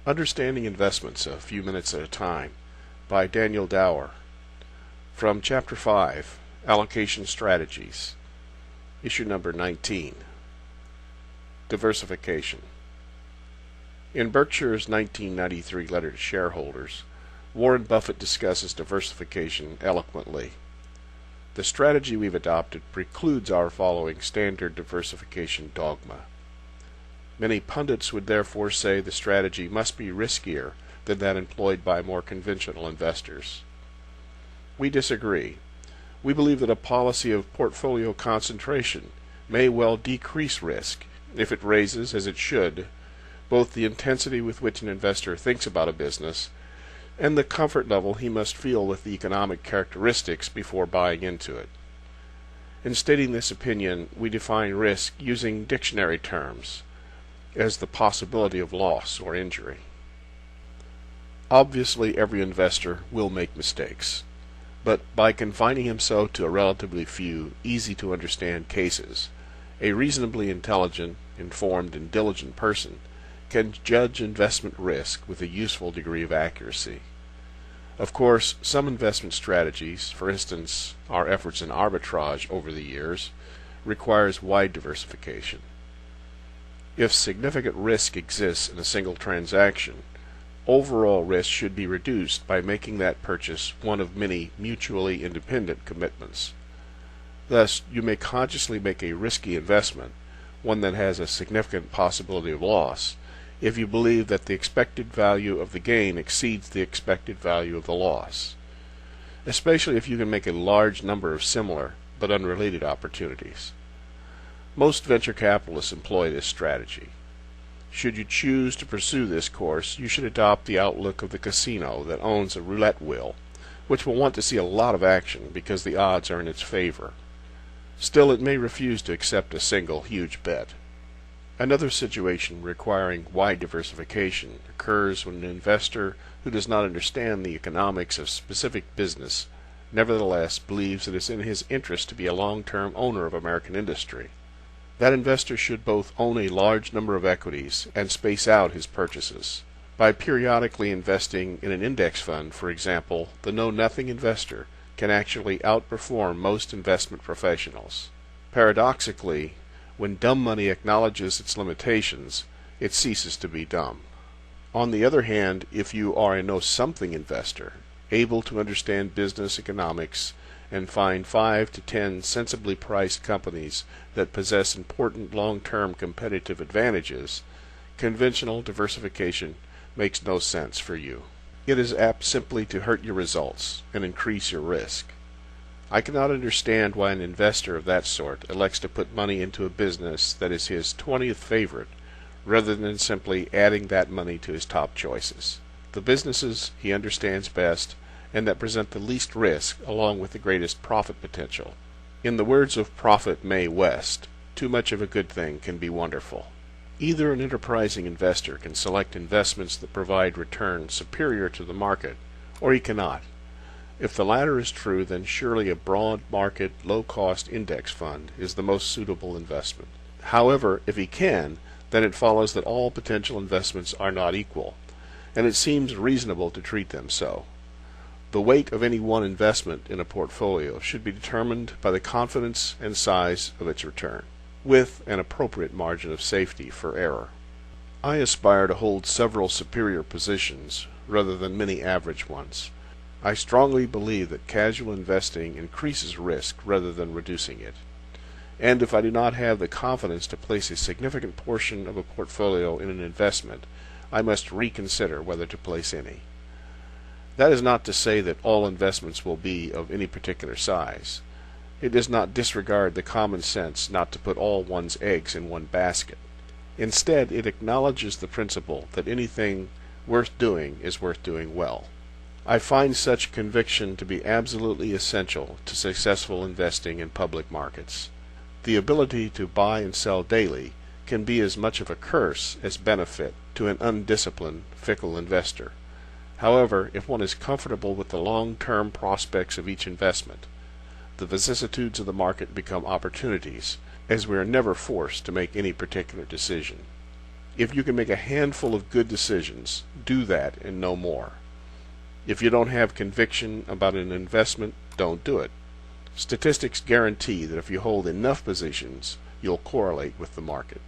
Understanding Investments a Few Minutes at a Time by Daniel Dower. From Chapter 5, Allocation Strategies, Issue Number 19. Diversification. In Berkshire's 1993 letter to shareholders, Warren Buffett discusses diversification eloquently. The strategy we've adopted precludes our following standard diversification dogma. Many pundits would therefore say the strategy must be riskier than that employed by more conventional investors. We disagree. We believe that a policy of portfolio concentration may well decrease risk if it raises, as it should, both the intensity with which an investor thinks about a business and the comfort level he must feel with the economic characteristics before buying into it. In stating this opinion, we define risk using dictionary terms as the possibility of loss or injury. Obviously, every investor will make mistakes, but by confining himself to a relatively few, easy-to-understand cases, a reasonably intelligent, informed, and diligent person can judge investment risk with a useful degree of accuracy. Of course, some investment strategies, for instance, our efforts in arbitrage over the years, requires wide diversification. If significant risk exists in a single transaction, overall risk should be reduced by making that purchase one of many mutually independent commitments. Thus, you may consciously make a risky investment, one that has a significant possibility of loss, if you believe that the expected value of the gain exceeds the expected value of the loss, especially if you can make a large number of similar but unrelated opportunities. Most venture capitalists employ this strategy. Should you choose to pursue this course, you should adopt the outlook of the casino that owns a roulette wheel, which will want to see a lot of action because the odds are in its favor. Still, it may refuse to accept a single huge bet. Another situation requiring wide diversification occurs when an investor who does not understand the economics of specific business nevertheless believes it is in his interest to be a long-term owner of American industry. That investor should both own a large number of equities and space out his purchases. By periodically investing in an index fund, for example, the know-nothing investor can actually outperform most investment professionals. Paradoxically, when dumb money acknowledges its limitations, it ceases to be dumb. On the other hand, if you are a know-something investor, able to understand business economics and find 5 to 10 sensibly priced companies that possess important long-term competitive advantages, conventional diversification makes no sense for you. It is apt simply to hurt your results and increase your risk. I cannot understand why an investor of that sort elects to put money into a business that is his 20th favorite, rather than simply adding that money to his top choices. The businesses he understands best and that present the least risk along with the greatest profit potential. In the words of Prophet Mae West, too much of a good thing can be wonderful. Either an enterprising investor can select investments that provide returns superior to the market, or he cannot. If the latter is true, then surely a broad market, low-cost index fund is the most suitable investment. However, if he can, then it follows that all potential investments are not equal, and it seems reasonable to treat them so. The weight of any one investment in a portfolio should be determined by the confidence and size of its return, with an appropriate margin of safety for error. I aspire to hold several superior positions rather than many average ones. I strongly believe that casual investing increases risk rather than reducing it, and if I do not have the confidence to place a significant portion of a portfolio in an investment, I must reconsider whether to place any. That is not to say that all investments will be of any particular size. It does not disregard the common sense not to put all one's eggs in one basket. Instead, it acknowledges the principle that anything worth doing is worth doing well. I find such conviction to be absolutely essential to successful investing in public markets. The ability to buy and sell daily can be as much of a curse as benefit to an undisciplined, fickle investor. However, if one is comfortable with the long-term prospects of each investment, the vicissitudes of the market become opportunities, as we are never forced to make any particular decision. If you can make a handful of good decisions, do that and no more. If you don't have conviction about an investment, don't do it. Statistics guarantee that if you hold enough positions, you'll correlate with the market.